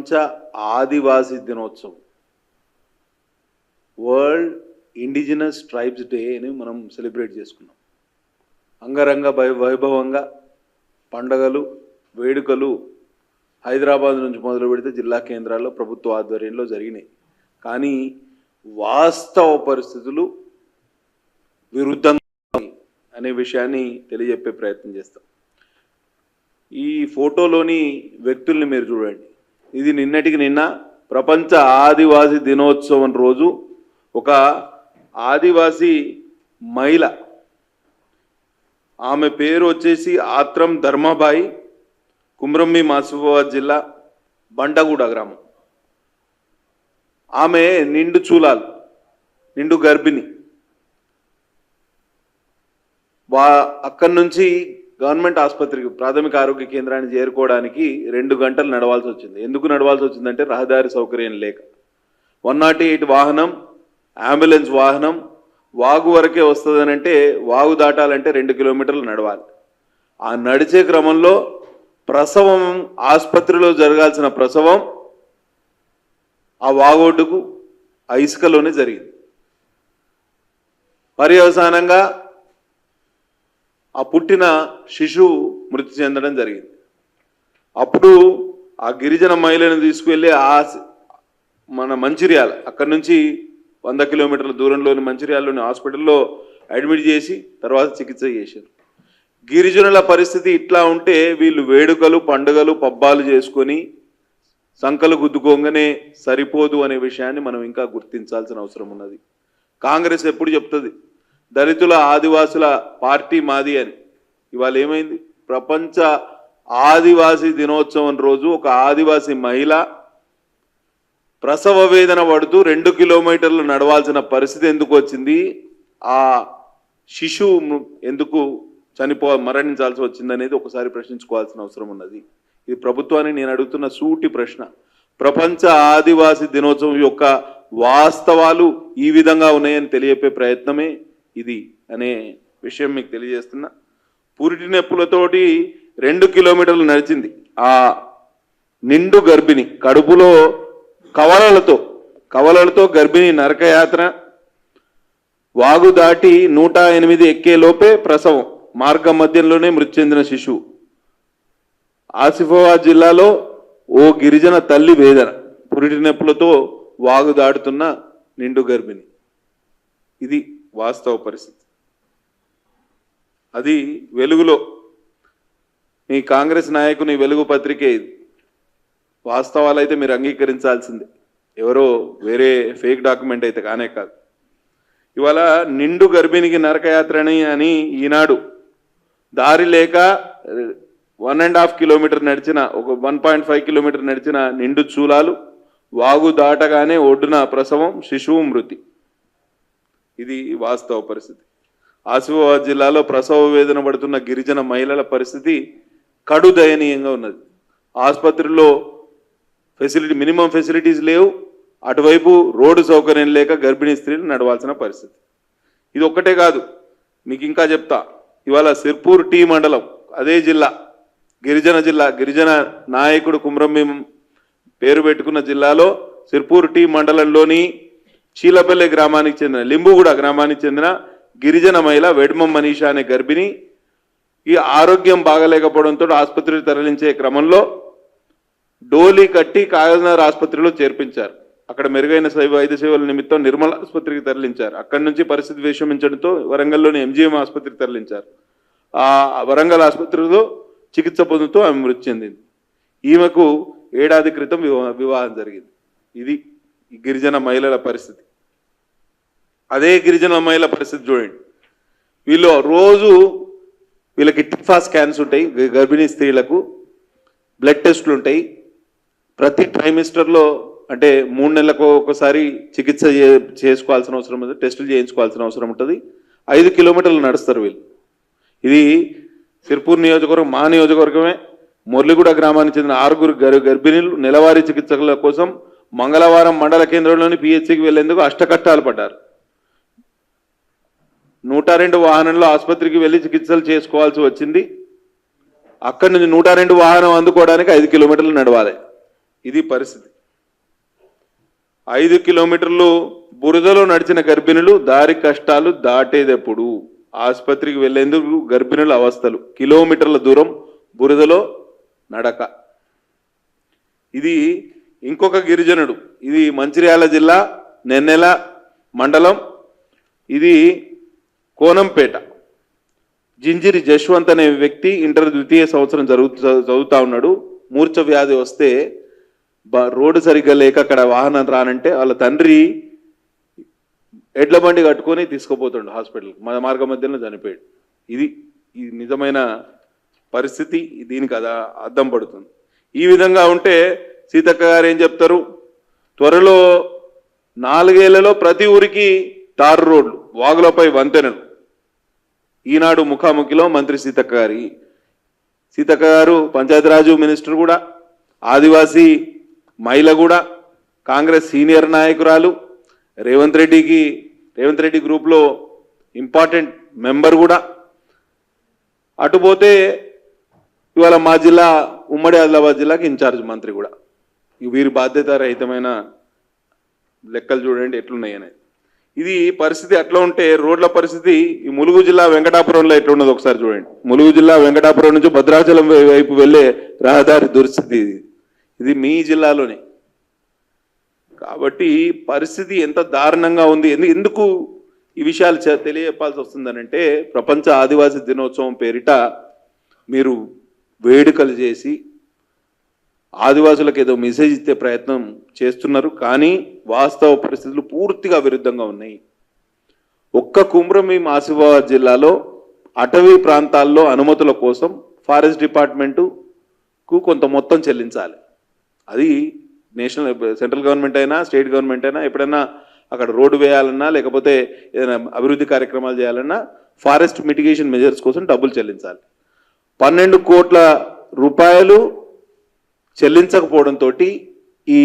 ప్రపంచ ఆదివాసీ దినోత్సవం, world indigenous tribes day అని మనం సెలబ్రేట్ చేసుకున్నాం. అంగరంగ వైభవంగా పండగలు వేడుకలు హైదరాబాద్ నుంచి మొదలు పెడితే జిల్లా కేంద్రాల్లో ప్రభుత్వ ఆధ్వర్యంలో జరిగినాయి. కానీ వాస్తవ పరిస్థితులు విరుద్ధంగా అనే విషయాన్ని తెలియజెప్పే ప్రయత్నం చేస్తాం. ఈ ఫోటోలోని వ్యక్తుల్ని మీరు చూడండి. ఇది నిన్నటికి నిన్న ప్రపంచ ఆదివాసీ దినోత్సవం రోజు ఒక ఆదివాసీ మహిళ, ఆమె పేరు వచ్చేసి ఆత్రం ధర్మాబాయి, కుమ్రంభీ ఆసిఫాబాద్ జిల్లా బండగూడ గ్రామం. ఆమె నిండు చూలాలు, నిండు గర్భిణి. అక్కడి నుంచి గవర్నమెంట్ ఆసుపత్రికి ప్రాథమిక ఆరోగ్య కేంద్రాన్ని చేరుకోవడానికి 2 గంటలు నడవాల్సి వచ్చింది. ఎందుకు నడవాల్సి వచ్చిందంటే రహదారి సౌకర్యం లేక. 108 వాహనం, అంబులెన్స్ వాహనం వాగు వరకే వస్తుందని అంటే వాగు దాటాలంటే 2 కిలోమీటర్లు నడవాలి. ఆ నడిచే క్రమంలో ప్రసవం, ఆసుపత్రిలో జరగాల్సిన ప్రసవం ఆ వాగొడ్డుకు ఆ ఇసుకలోనే జరిగింది. పర్యవసానంగా ఆ పుట్టిన శిశువు మృతి చెందడం జరిగింది. అప్పుడు ఆ గిరిజన మహిళను తీసుకువెళ్ళి మన మంచిర్యాల, అక్కడి నుంచి 100 కిలోమీటర్ల దూరంలోని మంచిర్యాలలోని హాస్పిటల్లో అడ్మిట్ చేసి తర్వాత చికిత్స చేశారు. గిరిజనుల పరిస్థితి ఇట్లా ఉంటే వీళ్ళు వేడుకలు, పండుగలు, పబ్బాలు చేసుకొని సంకలు గుద్దుకోగానే సరిపోదు అనే విషయాన్ని మనం ఇంకా గుర్తించాల్సిన అవసరం ఉన్నది. కాంగ్రెస్ ఎప్పుడు చెప్తుంది దళితుల ఆదివాసుల పార్టీ మాది అని. ఇవాళ ఏమైంది? ప్రపంచ ఆదివాసీ దినోత్సవం రోజు ఒక ఆదివాసీ మహిళ ప్రసవ వేదన పడుతూ 2 కిలోమీటర్లు నడవాల్సిన పరిస్థితి ఎందుకు వచ్చింది? ఆ శిశువు ఎందుకు మరణించాల్సి వచ్చిందనేది ఒకసారి ప్రశ్నించుకోవాల్సిన అవసరం ఉన్నది. ఇది ప్రభుత్వాన్ని నేను అడుగుతున్న సూటి ప్రశ్న. ప్రపంచ ఆదివాసీ దినోత్సవం యొక్క వాస్తవాలు ఈ విధంగా ఉన్నాయని తెలియపే ప్రయత్నమే ఇది అనే విషయం మీకు తెలియజేస్తున్నా. పురిటి నొప్పులతోటి 2 కిలోమీటర్లు నడిచింది ఆ నిండు గర్భిణి. కడుపులో కవలలతో గర్భిణి నరకయాత్ర, వాగు దాటి 108 ఎక్కే లోపే ప్రసవం, మార్గ మధ్యంలోనే మృతి చెందిన శిశువు. ఆసిఫాబాద్ జిల్లాలో ఓ గిరిజన తల్లి వేదన, పురిటి నొప్పులతో వాగు దాటుతున్న నిండు గర్భిణి. ఇది వాస్తవ పరిస్థితి. అది వెలుగులో మీ కాంగ్రెస్ నాయకుని వెలుగు పత్రికే ఇది. వాస్తవాలు అయితే మీరు అంగీకరించాల్సిందే, ఎవరో వేరే ఫేక్ డాక్యుమెంట్ అయితే కానే కాదు. ఇవాళ నిండు గర్భిణికి నరకయాత్రని అని ఈనాడు దారి లేక 1.5 కిలోమీటర్ నడిచిన, ఒక 1.5 కిలోమీటర్ నడిచిన నిండు చూలాలు, వాగు దాటగానే ఒడ్డున ప్రసవం, శిశువు మృతి. ఇది వాస్తవ పరిస్థితి. ఆసిఫాబాద్ జిల్లాలో ప్రసవ వేదన పడుతున్న గిరిజన మహిళల పరిస్థితి కడు దయనీయంగా ఉన్నది. ఆసుపత్రిలో మినిమం ఫెసిలిటీస్ లేవు, అటువైపు రోడ్డు సౌకర్యం లేక గర్భిణీ స్త్రీలు నడవాల్సిన పరిస్థితి. ఇది ఒక్కటే కాదు, మీకు ఇంకా చెప్తా. ఇవాళ సిర్పూర్ టీ మండలం, అదే జిల్లా, గిరిజన నాయకుడు కుమ్రంభీ పేరు పెట్టుకున్న జిల్లాలో సిర్పూర్ టీ మండలంలోని చీలపల్లె గ్రామానికి చెందిన, లింబుగూడ గ్రామానికి చెందిన గిరిజన మహిళ వెడ్మం మనీషా అనే గర్భిణి ఈ ఆరోగ్యం బాగలేకపోవడంతో ఆసుపత్రికి తరలించే క్రమంలో డోలీ కట్టి కాగజ్నగర్ ఆసుపత్రిలో చేర్పించారు. అక్కడ మెరుగైన వైద్య సేవల నిమిత్తం నిర్మల్ ఆసుపత్రికి తరలించారు. అక్కడి నుంచి పరిస్థితి విషమించడంతో వరంగల్లోని ఎంజీఎం ఆసుపత్రికి తరలించారు. ఆ వరంగల్ ఆసుపత్రిలో చికిత్స పొందుతూ ఆమె మృతి చెందింది. ఈమెకు 1 ఏడాది క్రితం వివాహం జరిగింది. ఇది గిరిజన మహిళల పరిస్థితి. అదే గిరిజన మహిళల పరిస్థితి చూడండి. వీళ్ళకి టిఫా స్కాన్స్ ఉంటాయి, గర్భిణీ స్త్రీలకు బ్లడ్ టెస్టులు ఉంటాయి. ప్రతి ట్రైమిస్టర్లో అంటే 3 నెలలకు ఒకసారి చికిత్స చేసుకోవాల్సిన అవసరం ఉంటుంది, టెస్టులు చేయించుకోవాల్సిన అవసరం ఉంటుంది. 5 కిలోమీటర్లు నడుస్తారు వీళ్ళు. ఇది సిర్పూర్ నియోజకవర్గం, మా నియోజకవర్గమే. మురళిగూడ గ్రామానికి చెందిన 6 గర్భిణీలు నెలవారీ చికిత్సల కోసం మంగళవారం మండల కేంద్రంలోని పిహెచ్సికి వెళ్లేందుకు అష్టకష్టాలు పడ్డారు. 102 వాహనంలో ఆసుపత్రికి వెళ్ళి చికిత్సలు చేసుకోవాల్సి వచ్చింది. అక్కడి నుంచి 102 వాహనం అందుకోవడానికి 5 కిలోమీటర్లు నడవాలి. ఇది పరిస్థితి. 5 కిలోమీటర్లు బురదలో నడిచిన గర్భిణులు దారి కష్టాలు దాటేదెప్పుడు? ఆసుపత్రికి వెళ్లేందుకు గర్భిణుల అవస్థలు. కిలోమీటర్ల దూరం బురదలో నడక. ఇది ఇంకొక గిరిజనుడు. ఇది మంచిర్యాల జిల్లా నెన్నెల మండలం. ఇది కోనంపేట. జింజిరి జశ్వంత్ అనే వ్యక్తి ఇంటర్ ద్వితీయ సంవత్సరం చదువుతా ఉన్నాడు. మూర్ఛ వ్యాధి వస్తే రోడ్డు సరిగ్గా లేక అక్కడ వాహనం రానంటే వాళ్ళ తండ్రి ఎడ్ల బండి కట్టుకొని తీసుకుపోతుండు హాస్పిటల్కి. మార్గ మధ్యలో చనిపోయాడు. ఇది నిజమైన పరిస్థితి. దీనికి అద్దం పడుతుంది. ఈ విధంగా ఉంటే సీతక్క గారు ఏం చెప్తారు? త్వరలో 4 ఏళ్లలో ప్రతి ఊరికి తారు రోడ్లు, వాగులపై వంతెనలు. ఈనాడు ముఖాముఖిలో మంత్రి సీతక్క గారు పంచాయతీరాజు మినిస్టర్ కూడా, ఆదివాసీ మహిళ కూడా, కాంగ్రెస్ సీనియర్ నాయకురాలు, రేవంత్ రెడ్డి గ్రూప్లో ఇంపార్టెంట్ మెంబర్ కూడా. అటుపోతే ఇవాళ మా జిల్లా ఉమ్మడి ఆదిలాబాద్ జిల్లాకి ఇన్ఛార్జ్ మంత్రి కూడా. వీరి బాధ్యత రహితమైన లెక్కలు చూడండి ఎట్లున్నాయని. ఇది పరిస్థితి అట్లా ఉంటే రోడ్ల పరిస్థితి ఈ ములుగు జిల్లా వెంకటాపురంలో ఎట్లున్నది ఒకసారి చూడండి. ములుగు జిల్లా వెంకటాపురం నుంచి భద్రాచలం వైపు వెళ్ళే రహదారి దుస్థితి ఇది మీ జిల్లాలోనే. కాబట్టి పరిస్థితి ఎంత దారుణంగా ఉంది. ఎందుకు ఈ విషయాలు తెలియజెప్పాల్సి వస్తుందనంటే, ప్రపంచ ఆదివాసీ దినోత్సవం పేరిట మీరు వేడుకలు చేసి ఆదివాసులకు ఏదో మెసేజ్ ఇచ్చే ప్రయత్నం చేస్తున్నారు. కానీ వాస్తవ పరిస్థితులు పూర్తిగా విరుద్ధంగా ఉన్నాయి. ఒక్క కుమ్రంభీం ఆసిఫాబాద్ జిల్లాలో అటవీ ప్రాంతాల్లో అనుమతుల కోసం ఫారెస్ట్ డిపార్ట్మెంటుకు కొంత మొత్తం చెల్లించాలి. అది సెంట్రల్ గవర్నమెంట్ అయినా స్టేట్ గవర్నమెంట్ అయినా ఎప్పుడైనా అక్కడ రోడ్డు వేయాలన్నా లేకపోతే ఏదైనా అభివృద్ధి కార్యక్రమాలు చేయాలన్నా ఫారెస్ట్ మిటిగేషన్ మెజర్స్ కోసం డబ్బులు చెల్లించాలి. 12 కోట్ల రూపాయలు చెల్లించకపోవడంతో ఈ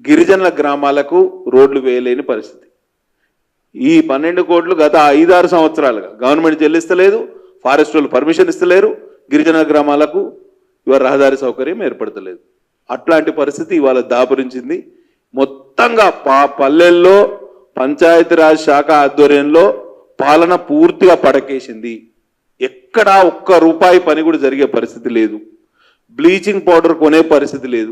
గిరిజనుల గ్రామాలకు రోడ్లు వేయలేని పరిస్థితి. ఈ 12 కోట్లు గత 5-6 సంవత్సరాలుగా గవర్నమెంట్ చెల్లిస్తలేదు, ఫారెస్ట్ వాళ్ళు పర్మిషన్ ఇస్తలేరు, గిరిజన గ్రామాలకు ఇవాళ రహదారి సౌకర్యం ఏర్పడతలేదు. అట్లాంటి పరిస్థితి ఇవాళ దాపురించింది. మొత్తంగా పల్లెల్లో పంచాయతీరాజ్ శాఖ ఆధ్వర్యంలో పాలన పూర్తిగా పడకేసింది. ఎక్కడా ఒక్క రూపాయి పని కూడా జరిగే పరిస్థితి లేదు. బ్లీచింగ్ పౌడర్ కొనే పరిస్థితి లేదు.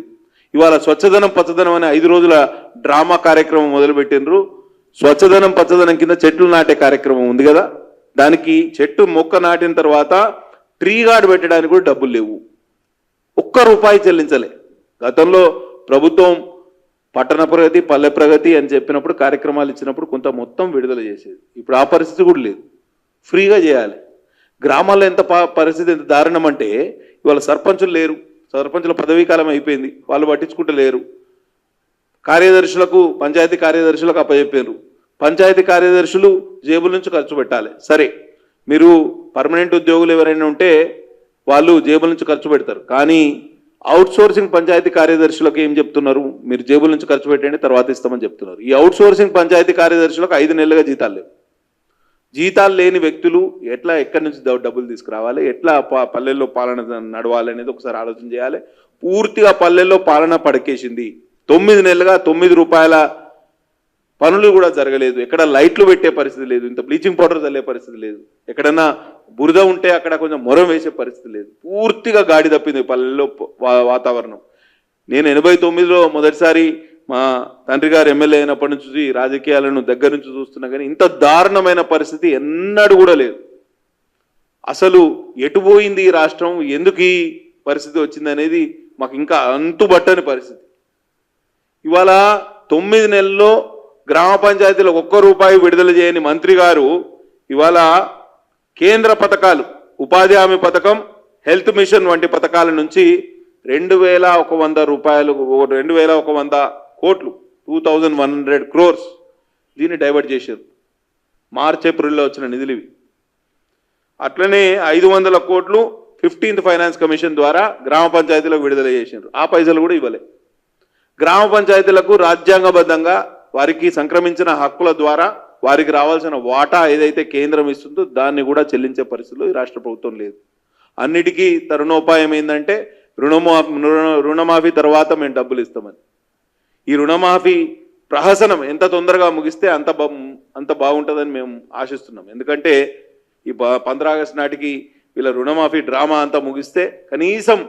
ఇవాళ స్వచ్ఛదనం పచ్చదనం అనే 5 రోజుల డ్రామా కార్యక్రమం మొదలుపెట్టినరు. స్వచ్ఛదనం పచ్చదనం కింద చెట్లు నాటే కార్యక్రమం ఉంది కదా, దానికి చెట్టు మొక్క నాటిన తర్వాత ట్రీ గార్డ్ పెట్టడానికి కూడా డబ్బులు లేవు. ఒక్క రూపాయి చెల్లించలే. గతంలో ప్రభుత్వం పట్టణ ప్రగతి పల్లె ప్రగతి అని చెప్పినప్పుడు కార్యక్రమాలు ఇచ్చినప్పుడు కొంత మొత్తం విడుదల చేసేది. ఇప్పుడు ఆ పరిస్థితి కూడా లేదు. ఫ్రీగా చేయాలి. గ్రామాల్లో పరిస్థితి ఎంత దారుణం అంటే ఇవాళ సర్పంచులు లేరు. సర్పంచుల పదవీ కాలం అయిపోయింది, వాళ్ళు పట్టించుకుంటలేరు. పంచాయతీ కార్యదర్శులకు అప్పచెప్పారు. పంచాయతీ కార్యదర్శులు జేబుల నుంచి ఖర్చు పెట్టాలి. సరే, మీరు పర్మనెంట్ ఉద్యోగులు ఎవరైనా ఉంటే వాళ్ళు జేబుల నుంచి ఖర్చు పెడతారు. కానీ అవుట్ సోర్సింగ్ పంచాయతీ కార్యదర్శులకు ఏం చెప్తున్నారు? మీరు జేబుల నుంచి ఖర్చు పెట్టండి, తర్వాత ఇస్తామని చెప్తున్నారు. ఈ అవుట్ సోర్సింగ్ పంచాయతీ కార్యదర్శులకు 5 నెలలుగా జీతాలు లేవు. జీతాలు లేని వ్యక్తులు ఎక్కడి నుంచి డబ్బులు తీసుకురావాలి, ఎట్లా పల్లెల్లో పాలన నడవాలి అనేది ఒకసారి ఆలోచన చేయాలి. పూర్తిగా పల్లెల్లో పాలన పడకేసింది. 9 నెలలుగా 9 రూపాయల పనులు కూడా జరగలేదు. ఎక్కడ లైట్లు పెట్టే పరిస్థితి లేదు, ఇంత బ్లీచింగ్ పౌడర్ చల్లే పరిస్థితి లేదు, ఎక్కడన్నా బురద ఉంటే అక్కడ కొంచెం మొరం వేసే పరిస్థితి లేదు. పూర్తిగా గాడి తప్పింది పల్లెల్లో వాతావరణం. నేను 89లో మొదటిసారి మా తండ్రి గారు ఎమ్మెల్యే అయినప్పటి నుంచి రాజకీయాలను దగ్గర నుంచి చూస్తున్నా కానీ ఇంత దారుణమైన పరిస్థితి ఎన్నడూ కూడా లేదు. అసలు ఎటుపోయింది ఈ రాష్ట్రం, ఎందుకు ఈ పరిస్థితి వచ్చింది అనేది మాకు ఇంకా అంతుబట్టని పరిస్థితి. ఇవాళ 9 నెలల్లో గ్రామ పంచాయతీలకు 1 రూపాయి విడుదల చేయని మంత్రి గారు ఇవాళ కేంద్ర పథకాలు, ఉపాధి హామీ పథకం, హెల్త్ మిషన్ వంటి పథకాల నుంచి 2,100 రూపాయలు 2,100 కోట్లు 2,100 crores దీన్ని డైవర్ట్ చేశారు. మార్చ్ ఏప్రిల్లో వచ్చిన నిధులు ఇవి. అట్లనే 500 కోట్లు 15th ఫైనాన్స్ కమిషన్ ద్వారా గ్రామ పంచాయతీలకు విడుదల చేశారు. ఆ పైసలు కూడా ఇవ్వలే. గ్రామ పంచాయతీలకు రాజ్యాంగబద్ధంగా వారికి సంక్రమించిన హక్కుల ద్వారా వారికి రావాల్సిన వాటా ఏదైతే కేంద్రం ఇస్తుందో దాన్ని కూడా చెల్లించే పరిస్థితుల్లో ఈ రాష్ట్ర ప్రభుత్వం లేదు. అన్నిటికీ తరుణోపాయం ఏంటంటే రుణమాఫీ తర్వాత మేము డబ్బులు ఇస్తామని. ఈ రుణమాఫీ ప్రహసనం ఎంత తొందరగా ముగిస్తే అంత బాగుంటుందని మేము ఆశిస్తున్నాం. ఎందుకంటే ఈ 15 ఆగస్టు నాటికి వీళ్ళ రుణమాఫీ డ్రామా అంతా ముగిస్తే కనీసం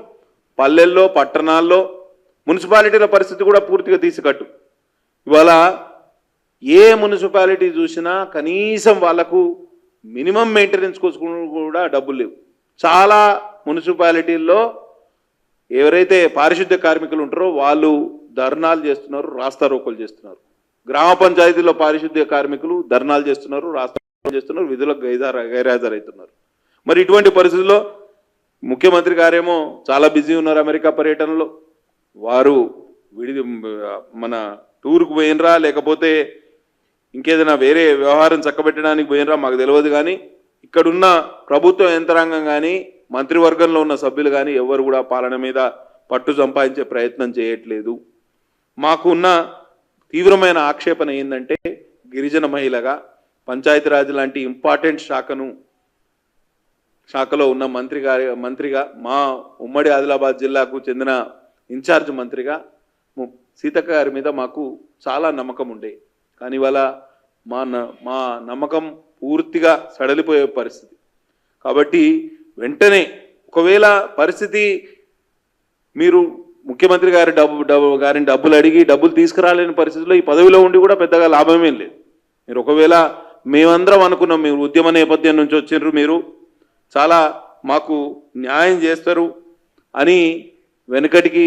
పల్లెల్లో పట్టణాల్లో మున్సిపాలిటీల పరిస్థితి కూడా పూర్తిగా తీసికట్టు. ఇవాళ ఏ మున్సిపాలిటీ చూసినా కనీసం వాళ్లకు మినిమం మెయింటెనెన్స్ కోసం కూడా డబ్బులు లేవు. చాలా మున్సిపాలిటీల్లో ఎవరైతే పారిశుద్ధ్య కార్మికులు ఉంటారో వాళ్ళు ధర్నాలు చేస్తున్నారు, రాస్తారోకోలు చేస్తున్నారు. గ్రామ పంచాయతీలో పారిశుద్ధ్య కార్మికులు ధర్నాలు చేస్తున్నారు, రాస్తారోకోలు చేస్తున్నారు, విధులకు గైర్హాజరవుతున్నారు. మరి ఇటువంటి పరిస్థితుల్లో ముఖ్యమంత్రి గారేమో చాలా బిజీ ఉన్నారు అమెరికా పర్యటనలో. వారు మన టూర్కు పోయినరా లేకపోతే ఇంకేదైనా వేరే వ్యవహారం చక్కబెట్టడానికి పోయినరా మాకు తెలియదు. కానీ ఇక్కడున్న ప్రభుత్వ యంత్రాంగం కానీ మంత్రివర్గంలో ఉన్న సభ్యులు కానీ ఎవరు కూడా పాలన మీద పట్టు సంపాదించే ప్రయత్నం చేయట్లేదు. మాకు ఉన్న తీవ్రమైన ఆక్షేపణ ఏంటంటే గిరిజన మహిళగా పంచాయతీరాజ్ లాంటి ఇంపార్టెంట్ శాఖలో ఉన్న మంత్రిగా మా ఉమ్మడి ఆదిలాబాద్ జిల్లాకు చెందిన ఇన్ఛార్జ్ మంత్రిగా సీతక్క గారి మీద మాకు చాలా నమ్మకం ఉండే. కానీ ఇవాళ మా నమ్మకం పూర్తిగా సడలిపోయే పరిస్థితి. కాబట్టి వెంటనే ఒకవేళ పరిస్థితి మీరు ముఖ్యమంత్రి గారి గారిని డబ్బులు అడిగి డబ్బులు తీసుకురాలేని పరిస్థితిలో ఈ పదవిలో ఉండి కూడా పెద్దగా లాభమేం లేదు. మీరు ఒకవేళ మేమందరం అనుకున్నాం మీరు ఉద్యమ నేపథ్యం నుంచి వచ్చిండ్రు, మీరు చాలా మాకు న్యాయం చేస్తారు అని వెనకటికి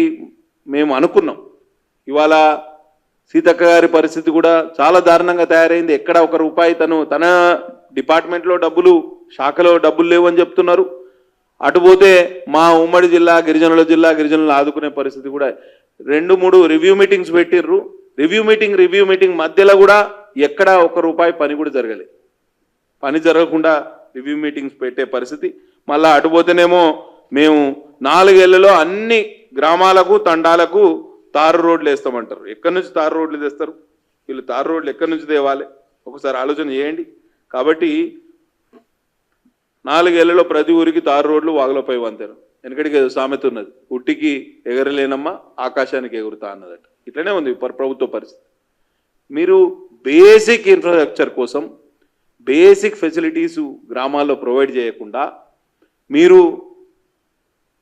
మేము అనుకున్నాం. ఇవాళ సీతక్క గారి పరిస్థితి కూడా చాలా దారుణంగా తయారైంది. ఎక్కడ ఒక రూపాయి తన డిపార్ట్మెంట్లో డబ్బులు శాఖలో డబ్బులు లేవు అని చెప్తున్నారు. అటుపోతే మా ఉమ్మడి గిరిజనులు ఆదుకునే పరిస్థితి కూడా 2-3 రివ్యూ మీటింగ్స్ పెట్టిర్రు. రివ్యూ మీటింగ్ మధ్యలో కూడా ఎక్కడ ఒక రూపాయి పని కూడా జరగలేదు. పని జరగకుండా రివ్యూ మీటింగ్స్ పెట్టే పరిస్థితి. మళ్ళీ అటుపోతేనేమో మేము 4 ఏళ్లలో అన్ని గ్రామాలకు తండాలకు తారు రోడ్లు వేస్తామంటారు. ఎక్కడి నుంచి తారు రోడ్లు తెస్తారు? వీళ్ళు తారు రోడ్లు ఎక్కడి నుంచి తేవాలి? ఒకసారి ఆలోచన చేయండి. కాబట్టి 4 ఏళ్లలో ప్రతి ఊరికి తారు రోడ్లు వాగులపై వంతెన. వెనకడికి సామెత ఉన్నది, ఉట్టికి ఎగరలేనమ్మా ఆకాశానికి ఎగురుతా అన్నదట. ఇట్లనే ఉంది ప్రభుత్వ పరిస్థితి. మీరు బేసిక్ ఇన్ఫ్రాస్ట్రక్చర్ కోసం బేసిక్ ఫెసిలిటీస్ గ్రామాల్లో ప్రొవైడ్ చేయకుండా మీరు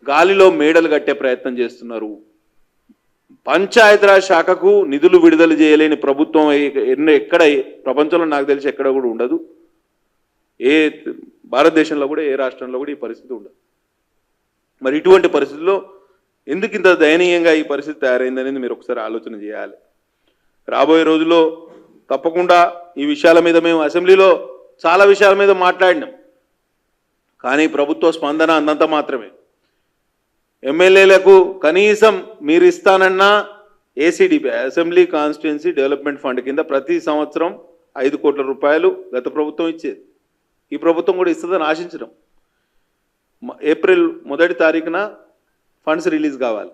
గాలిలో మేడలు కట్టే ప్రయత్నం చేస్తున్నారు. పంచాయతీరాజ్ శాఖకు నిధులు విడుదల చేయలేని ప్రభుత్వం ఎక్కడ ప్రపంచంలో నాకు తెలిసి ఎక్కడ కూడా ఉండదు. ఏ భారతదేశంలో కూడా ఏ రాష్ట్రంలో కూడా ఈ పరిస్థితి ఉండదు. మరి ఇటువంటి పరిస్థితుల్లో ఎందుకు ఇంత దయనీయంగా ఈ పరిస్థితి తయారైందనేది మీరు ఒకసారి ఆలోచన చేయాలి. రాబోయే రోజుల్లో తప్పకుండా ఈ విషయాల మీద మేము అసెంబ్లీలో చాలా విషయాల మీద మాట్లాడినాం. కానీ ప్రభుత్వ స్పందన అందంత మాత్రమే. ఎమ్మెల్యేలకు కనీసం మీరు ఇస్తానన్నా ACDP assembly constituency development fund కింద ప్రతి సంవత్సరం 5 కోట్ల రూపాయలు గత ప్రభుత్వం ఇచ్చేది. ఈ ప్రభుత్వం కూడా ఇస్తుందని ఆశించడం. ఏప్రిల్ 1 తారీఖున ఫండ్స్ రిలీజ్ కావాలి.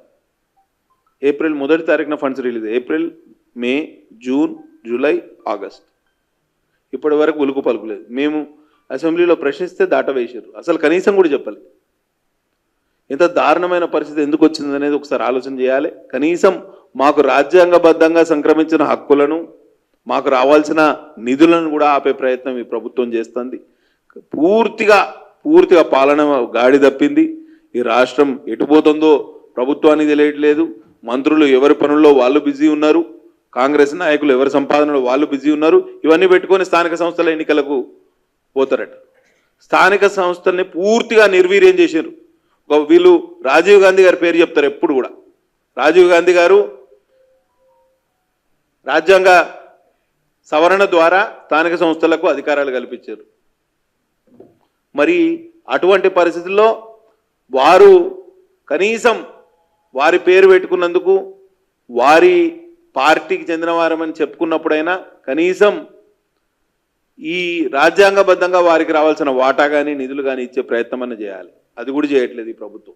ఏప్రిల్ 1 తారీఖున ఫండ్స్ రిలీజ్. ఏప్రిల్, మే, జూన్, జూలై, ఆగస్ట్ ఇప్పటి వరకు ఉలుకు పలుకులేదు. మేము అసెంబ్లీలో ప్రశ్నిస్తే దాటవేసారు. అసలు కనీసం కూడా చెప్పలేదు. ఇంత దారుణమైన పరిస్థితి ఎందుకు వచ్చింది అనేది ఒకసారి ఆలోచన చేయాలి. కనీసం మాకు రాజ్యాంగబద్ధంగా సంక్రమించిన హక్కులను, మాకు రావాల్సిన నిధులను కూడా ఆపే ప్రయత్నం ఈ ప్రభుత్వం చేస్తుంది. పూర్తిగా పాలన గాడి తప్పింది. ఈ రాష్ట్రం ఎటుపోతుందో ప్రభుత్వానికి తెలియట్లేదు. మంత్రులు ఎవరి పనుల్లో వాళ్ళు బిజీ ఉన్నారు. కాంగ్రెస్ నాయకులు ఎవరి సంపాదనలో వాళ్ళు బిజీ ఉన్నారు. ఇవన్నీ పెట్టుకొని స్థానిక సంస్థల ఎన్నికలకు పోతారట. స్థానిక సంస్థల్ని పూర్తిగా నిర్వీర్యం చేశారు. వీళ్ళు రాజీవ్ గాంధీ గారి పేరు చెప్తారు ఎప్పుడు కూడా. రాజీవ్ గాంధీ గారు రాజ్యాంగ సవరణ ద్వారా స్థానిక సంస్థలకు అధికారాలు కల్పించారు. మరి అటువంటి పరిస్థితుల్లో వారు కనీసం వారి పేరు పెట్టుకున్నందుకు వారి పార్టీకి చెందిన వారమని చెప్పుకున్నప్పుడైనా కనీసం ఈ రాజ్యాంగబద్ధంగా వారికి రావాల్సిన వాటా కానీ నిధులు కానీ ఇచ్చే ప్రయత్నం అన్న చేయాలి. అది కూడా చేయట్లేదు ఈ ప్రభుత్వం.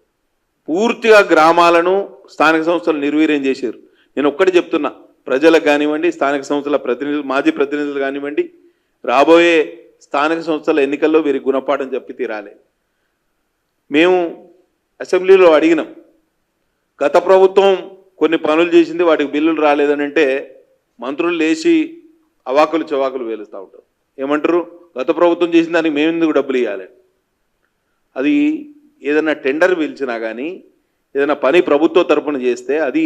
పూర్తిగా గ్రామాలను స్థానిక సంస్థలు నిర్వీర్యం చేశారు. నేను ఒక్కటి చెప్తున్నా, ప్రజలకు కానివ్వండి, స్థానిక సంస్థల ప్రతినిధులు, మాజీ ప్రతినిధులు కానివ్వండి, రాబోయే స్థానిక సంస్థల ఎన్నికల్లో వీరికి గుణపాఠం చెప్పి తీరాలి. మేము అసెంబ్లీలో అడిగినాం, గత ప్రభుత్వం కొన్ని పనులు చేసింది, వాటికి బిల్లులు రాలేదని అంటే మంత్రులు లేచి అవాకులు చవాకులు వేలుస్తూ ఉంటారు. ఏమంటారు, గత ప్రభుత్వం చేసిన దానికి మేము ఎందుకు డబ్బులు ఇవ్వాలి? అది ఏదైనా టెండర్ పిలిచినా కానీ ఏదైనా పని ప్రభుత్వ తరపున చేస్తే అది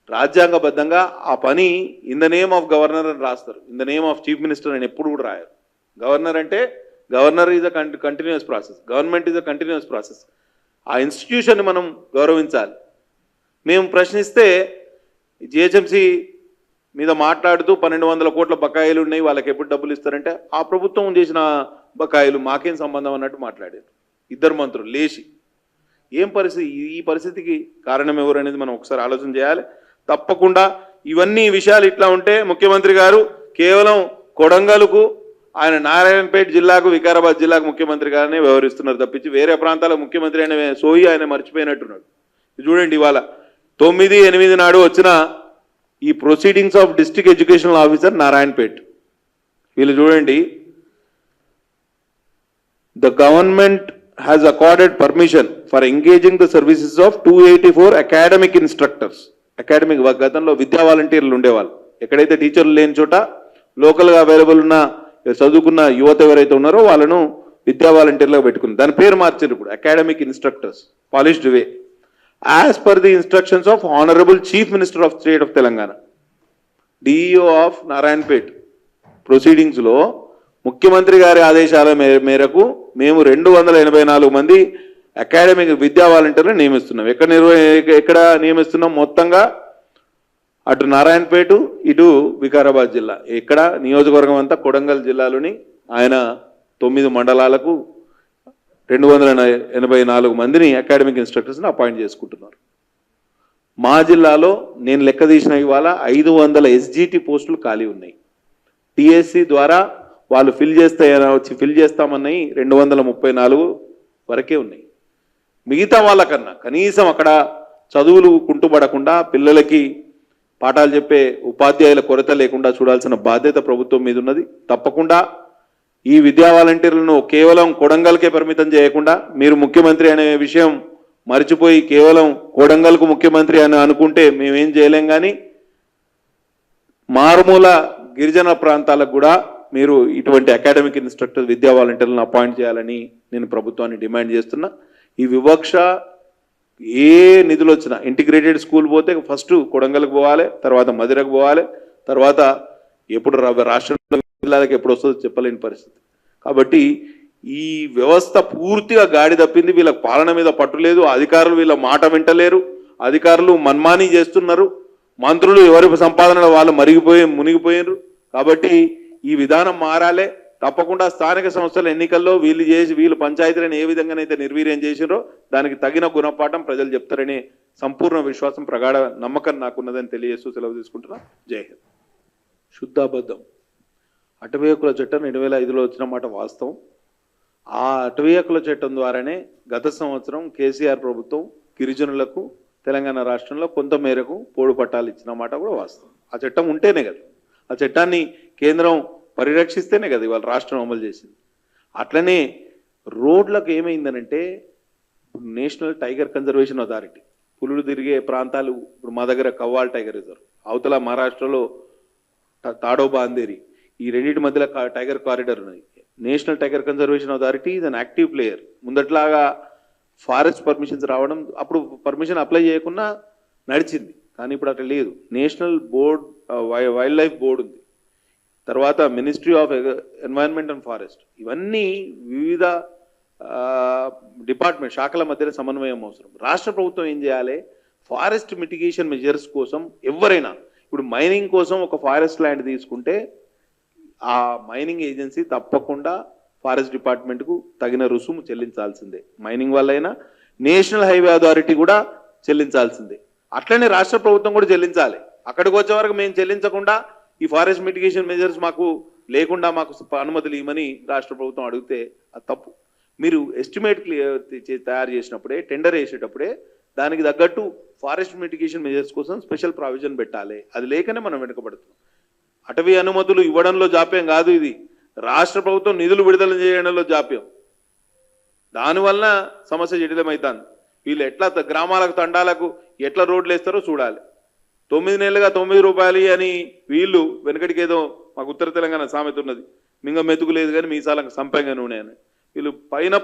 రాజ్యాంగబద్ధంగా ఆ పని in the name of governor అని రాస్తారు. In the name of chief minister అని ఎప్పుడు కూడా రాయరు. గవర్నర్ అంటే governor is a continuous process, government is a continuous process. ఆ ఇన్స్టిట్యూషన్ని మనం గౌరవించాలి. మేము ప్రశ్నిస్తే జిహెచ్ఎంసీ మీద మాట్లాడుతూ 1200 కోట్ల బకాయిలు ఉన్నాయి, వాళ్ళకి ఎప్పుడు డబ్బులు ఇస్తారంటే ఆ ప్రభుత్వం చేసిన బకాయిలు మాకేం సంబంధం అన్నట్టు మాట్లాడారు ఇద్దరు మంత్రులు లేచి. ఏం పరిస్థితి? ఈ పరిస్థితికి కారణం ఎవరు అనేది మనం ఒకసారి ఆలోచన చేయాలి. తప్పకుండా ఇవన్నీ విషయాలు ఇట్లా ఉంటే ముఖ్యమంత్రి గారు కేవలం కొడంగల్కు, ఆయన నారాయణపేట జిల్లాకు, వికారాబాద్ జిల్లాకు ముఖ్యమంత్రి గారినే వ్యవహరిస్తున్నారు తప్పించి వేరే ప్రాంతాలకు ముఖ్యమంత్రి అయిన సోయి ఆయన మర్చిపోయినట్టున్నాడు. చూడండి, ఇవాళ 9/8 నాడు వచ్చిన ఈ proceedings of district educational officer Narayanpet. వీళ్ళు చూడండి, the government has accorded permission for engaging the services of 284 academic instructors. Academic గతంలో విద్యా వాలంటీర్లు ఉండేవాళ్ళు. ఎక్కడైతే టీచర్లు లేని చోట లోకల్గా అవైలబుల్ ఉన్న చదువుకున్న యువత ఎవరైతే ఉన్నారో వాళ్ళను విద్యా వాలంటీర్లుగా పెట్టుకుంది. దాని పేరు మార్చారు ఇప్పుడు, academic instructors, polished way, as per the instructions of honourable chief minister of state of Telangana. DEO of Narayanpet ప్రొసీడింగ్స్లో ముఖ్యమంత్రి గారి ఆదేశాల మేరకు మేము 284 మంది అకాడమిక్ విద్యా వాలంటీర్లు నియమిస్తున్నాం. ఎక్కడ నియమిస్తున్నాం? మొత్తంగా అటు నారాయణపేట, ఇటు వికారాబాద్ జిల్లా, ఎక్కడ నియోజకవర్గం అంతా కొడంగల్ జిల్లాలోని ఆయన 9 మండలాలకు 284 మందిని అకాడమిక్ ఇన్స్ట్రక్టర్స్ని అపాయింట్ చేసుకుంటున్నారు. మా జిల్లాలో నేను లెక్క తీసిన ఇవాళ 500 ఎస్జిటి పోస్టులు ఖాళీ ఉన్నాయి. టిఎస్సి ద్వారా వాళ్ళు ఫిల్ చేస్తామన్నాయి 234 వరకే ఉన్నాయి. మిగతా వాళ్ళకన్నా కనీసం అక్కడ చదువులు కుంటుపడకుండా పిల్లలకి పాఠాలు చెప్పే ఉపాధ్యాయుల కొరత లేకుండా చూడాల్సిన బాధ్యత ప్రభుత్వం మీద ఉన్నది. తప్పకుండా ఈ విద్యా వాలంటీర్లను కేవలం కొడంగల్కే పరిమితం చేయకుండా, మీరు ముఖ్యమంత్రి అనే విషయం మర్చిపోయి కేవలం కొడంగల్కు ముఖ్యమంత్రి అని అనుకుంటే మేమేం చేయలేం. కానీ మారుమూల గిరిజన ప్రాంతాలకు కూడా మీరు ఇటువంటి అకాడమిక్ ఇన్స్ట్రక్టర్ విద్యా వాలంటీర్లను అపాయింట్ చేయాలని నేను ప్రభుత్వాన్ని డిమాండ్ చేస్తున్నా. ఈ వివక్ష ఏ నిధులు వచ్చినా, ఇంటిగ్రేటెడ్ స్కూల్ పోతే ఫస్ట్ కొడంగల్కి పోవాలి, తర్వాత మధిరకు పోవాలి, తర్వాత ఎప్పుడు రాష్ట్ర జిల్లాలకు ఎప్పుడు వస్తుందో చెప్పలేని పరిస్థితి. కాబట్టి ఈ వ్యవస్థ పూర్తిగా గాడి తప్పింది. వీళ్ళకి పాలన మీద పట్టు లేదు, అధికారులు వీళ్ళ మాట వింటలేరు, అధికారులు మన్మానీ చేస్తున్నారు, మంత్రులు ఎవరి సంపాదనలో వాళ్ళు మునిగిపోయినారు. కాబట్టి ఈ విధానం మారాలే. తప్పకుండా స్థానిక సంస్థల ఎన్నికల్లో వీళ్ళు పంచాయతీలను ఏ విధంగానైతే నిర్వీర్యం చేసిరో దానికి తగిన గుణపాఠం ప్రజలు చెప్తారనే సంపూర్ణ విశ్వాసం, ప్రగాఢ నమ్మకం నాకున్నదని తెలియజేస్తూ సెలవు తీసుకుంటున్నా. జై హింద్. శుద్ధాబద్ధం. అటవీ హక్కుల చట్టం 2005లో వచ్చిన మాట వాస్తవం. ఆ అటవీ హక్కుల చట్టం ద్వారానే గత సంవత్సరం కేసీఆర్ ప్రభుత్వం గిరిజనులకు తెలంగాణ రాష్ట్రంలో కొంత మేరకు పోడు పట్టాలు ఇచ్చిన మాట కూడా వాస్తవం. ఆ చట్టం ఉంటేనే కదా, ఆ చట్టాన్ని కేంద్రం పరిరక్షిస్తేనే కదా ఇవాళ రాష్ట్రం అమలు చేసింది. అట్లనే రోడ్లకు ఏమైందనంటే నేషనల్ టైగర్ కన్జర్వేషన్ అథారిటీ, పులులు తిరిగే ప్రాంతాలు, ఇప్పుడు మా దగ్గర కవ్వాల్ టైగర్ రిజర్వ్, అవతల మహారాష్ట్రలో తాడోబా అందేరి, ఈ రెండింటి మధ్యలో టైగర్ కారిడార్ ఉన్నది. National tiger conservation authority is an active player. ముందట్లాగా ఫారెస్ట్ పర్మిషన్స్ రావడం, అప్పుడు పర్మిషన్ అప్లై చేయకుండా నడిచింది, కానీ ఇప్పుడు అట్లా లేదు. National board, wild life board ఉంది, తర్వాత ministry of environment and forest, ఇవన్నీ వివిధ డిపార్ట్మెంట్ శాఖల మధ్య సమన్వయం అవసరం. రాష్ట్ర ప్రభుత్వం ఏం చేయాలి? ఫారెస్ట్ మిటిగేషన్ మెజర్స్ కోసం ఎవరైనా, ఇప్పుడు మైనింగ్ కోసం ఒక ఫారెస్ట్ ల్యాండ్ తీసుకుంటే ఆ మైనింగ్ ఏజెన్సీ తప్పకుండా ఫారెస్ట్ డిపార్ట్మెంట్కు తగిన రుసుము చెల్లించాల్సిందే. మైనింగ్ వల్లైనా నేషనల్ హైవే అథారిటీ కూడా చెల్లించాల్సిందే. అట్లనే రాష్ట్ర ప్రభుత్వం కూడా చెల్లించాలి. అక్కడికి వచ్చే వరకు మేము చెల్లించకుండా ఈ ఫారెస్ట్ మిటిగేషన్ మెజర్స్ మాకు లేకుండా మాకు అనుమతులు ఇవ్వమని రాష్ట్ర ప్రభుత్వం అడిగితే అది తప్పు. మీరు ఎస్టిమేట్ తయారు చేసినప్పుడే, టెండర్ వేసేటప్పుడే దానికి తగ్గట్టు ఫారెస్ట్ మిటిగేషన్ మెజర్స్ కోసం స్పెషల్ ప్రావిజన్ పెట్టాలి. అది లేకనే మనం వెనుకబడుతున్నాం. అటవీ అనుమతులు ఇవ్వడంలో జాప్యం కాదు, ఇది రాష్ట్ర ప్రభుత్వం నిధులు విడుదల చేయడంలో జాప్యం. దానివల్ల సమస్య జటిలమవుతుంది. వీళ్ళు ఎట్లా గ్రామాలకు తండాలకు ఎట్లా రోడ్లు వేస్తారో చూడాలి. 9 నెలలుగా 9 రూపాయలు అని వీళ్ళు వెనకటికి ఏదో మాకు ఉత్తర తెలంగాణ సామెత ఉన్నది, మింగ మెతుకు లేదు కానీ మీసాలకు సంపంగా నూనె అని. వీళ్ళు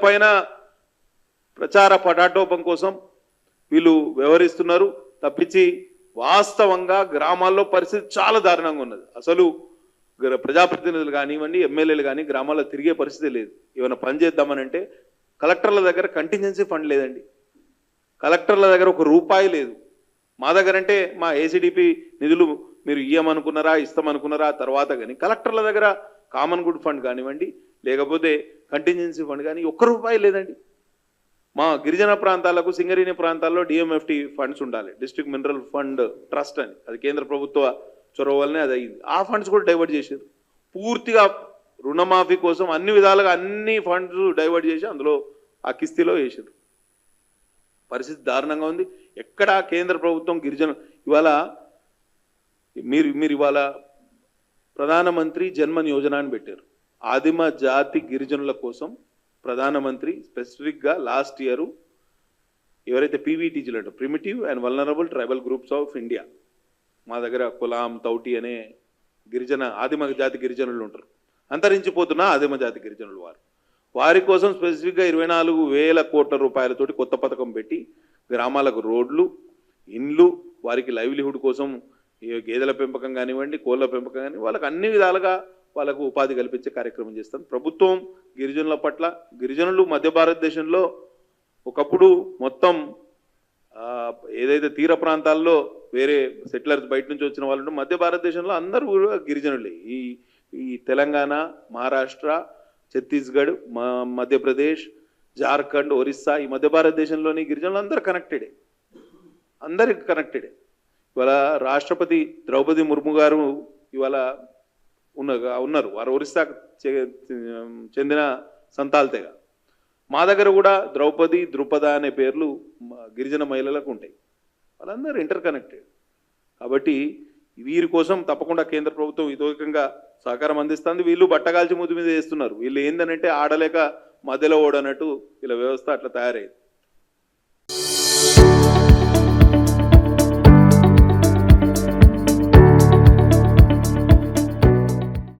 పైన ప్రచార పటాటోపం కోసం వీళ్ళు వ్యవహరిస్తున్నారు తప్పించి వాస్తవంగా గ్రామాల్లో పరిస్థితి చాలా దారుణంగా ఉన్నది. అసలు ప్రజాప్రతినిధులు కానివ్వండి, ఎమ్మెల్యేలు కానీ గ్రామాల్లో తిరిగే పరిస్థితి లేదు. ఏమైనా పని చేద్దామనంటే కలెక్టర్ల దగ్గర కంటింజెన్సీ ఫండ్ లేదండి, కలెక్టర్ల దగ్గర ఒక రూపాయి లేదు. మా దగ్గర అంటే మా ఏసీడీపీ నిధులు మీరు ఇయ్యమనుకున్నారా ఇస్తామనుకున్నారా తర్వాత, కానీ కలెక్టర్ల దగ్గర కామన్ గుడ్ ఫండ్ కానివ్వండి లేకపోతే కంటింజెన్సీ ఫండ్ కానీ ఒక్క రూపాయి లేదండి. మా గిరిజన ప్రాంతాలకు సింగరేణి ప్రాంతాల్లో డిఎంఎఫ్టి ఫండ్స్ ఉండాలి, డిస్ట్రిక్ట్ మినరల్ ఫండ్ ట్రస్ట్ అని, అది కేంద్ర ప్రభుత్వ చొరవ వల్లనే అది అయింది. ఆ ఫండ్స్ కూడా డైవర్ట్ చేశారు పూర్తిగా. రుణమాఫీ కోసం అన్ని విధాలుగా అన్ని ఫండ్స్ డైవర్ట్ చేసి అందులో ఆ కిస్తీలో వేసారు. పరిస్థితి దారుణంగా ఉంది. ఎక్కడ కేంద్ర ప్రభుత్వం గిరిజన ఇవాళ మీరు ఇవాళ ప్రధానమంత్రి జన్మన్ యోజన అని పెట్టారు. ఆదిమ జాతి గిరిజనుల కోసం ప్రధానమంత్రి స్పెసిఫిక్గా లాస్ట్ ఇయర్ ఎవరైతే పీవీటీజీలు అంటారు, primitive and vulnerable tribal groups of India, మా దగ్గర కులాం తౌటి అనే గిరిజన ఆదిమ జాతి గిరిజనులు ఉంటారు, అంతరించిపోతున్న ఆదిమ జాతి గిరిజనులు వారి కోసం స్పెసిఫిక్గా 24,000 కోట్ల రూపాయలతోటి కొత్త పథకం పెట్టి గ్రామాలకు రోడ్లు, ఇండ్లు, వారికి లైవ్లీహుడ్ కోసం గేదెల పెంపకం కానివ్వండి, కోళ్ళ పెంపకం కానీ వాళ్ళకి అన్ని విధాలుగా వాళ్ళకు ఉపాధి కల్పించే కార్యక్రమం చేస్తాం ప్రభుత్వం. గిరిజనుల పట్ల గిరిజనులు మధ్య భారతదేశంలో ఒకప్పుడు మొత్తం ఏదైతే తీర ప్రాంతాల్లో వేరే సెటిలర్స్ బయట నుంచి వచ్చిన వాళ్ళు మధ్య భారతదేశంలో అందరూ కూడా గిరిజనులే. ఈ తెలంగాణ, మహారాష్ట్ర, ఛత్తీస్గఢ్, మధ్యప్రదేశ్, జార్ఖండ్, ఒరిస్సా, ఈ మధ్య భారతదేశంలోని గిరిజనులు అందరూ కనెక్టెడే, అందరికి కనెక్టెడే. ఇవాళ రాష్ట్రపతి ద్రౌపది ముర్ము గారు ఇవాళ ఉన్నారు, వారు ఒరిస్సాకు చెందిన సంతాల్ తెగ. మా దగ్గర కూడా ద్రౌపది, ద్రుపద అనే పేర్లు గిరిజన మహిళలకు ఉంటాయి. వాళ్ళందరూ ఇంటర్ కనెక్టెడ్. కాబట్టి వీరి కోసం తప్పకుండా కేంద్ర ప్రభుత్వం ఇతోకంగా సహకారం అందిస్తుంది. వీళ్ళు బట్టగాల్చి ముద్దు మీద వేస్తున్నారు. వీళ్ళు ఏందనంటే ఆడలేక మధ్యలో ఓడనట్టు వీళ్ళ వ్యవస్థ అట్లా తయారైంది.